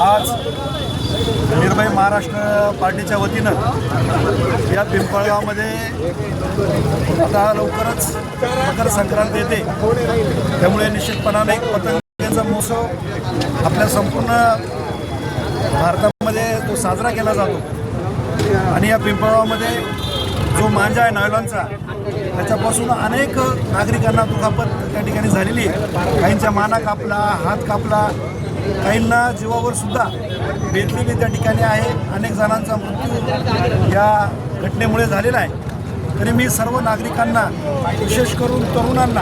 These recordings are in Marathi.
आज निर्भय महाराष्ट्र पार्टीच्या वतीनं या पिंपळगावमध्ये आता लवकरच मकर संक्रांत येते, त्यामुळे निश्चितपणाने पतंगाचा महोत्सव आपल्या संपूर्ण भारतामध्ये तो साजरा केला जातो। आणि या पिंपळगावमध्ये जो मांजा आहे नायलॉनचा, त्याच्यापासून अनेक नागरिकांना दुखापत त्या ठिकाणी झालेली आहे। काहींच्या माना कापला, हात कापला, काहींना जीवावर सुद्धा बेतलेली त्या ठिकाणी आहे। अनेक जणांचा मृत्यू या घटनेमुळे झालेला आहे। तरी मी सर्व नागरिकांना, विशेष करून तरुणांना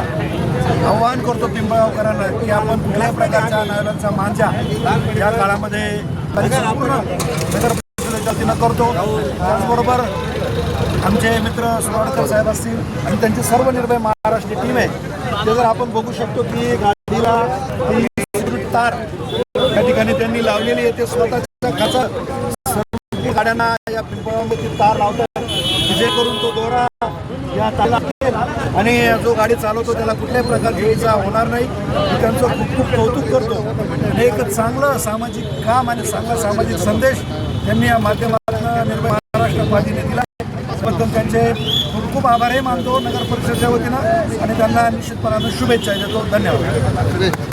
आवाहन करतो पिंपळगावकरांना की आपण कुठल्याही प्रकारचा नायलॉनचा मांजा या काळामध्ये संपूर्ण नगर परिषदेच्या वतीनं करतो। त्याचबरोबर आमचे मित्र सुराडकर साहेब असतील आणि त्यांची सर्व निर्भय महाराष्ट्र टीम आहे, ते जर आपण बघू शकतो की गाडीला तार त्या ठिकाणी त्यांनी लावलेली आहे। ते स्वतःच्या खाचा सर्व गाड्यांना या पिंपळामध्ये तार लावतात, जेणेकरून तो दोरा या तारला आणि जो गाडी चालवतो त्याला कुठल्याही प्रकारची इजा होणार नाही। मी त्यांचं खूप खूप कौतुक करतो। आणि एक चांगलं सामाजिक काम आणि चांगला सामाजिक संदेश त्यांनी या माध्यमातून निर्भय महाराष्ट्र पार्टीने दिला, त्याबद्दल त्यांचे खूप खूप आभारही मानतो नगर परिषदेच्या वतीनं आणि त्यांना निश्चितपणाने शुभेच्छा देतो। धन्यवाद।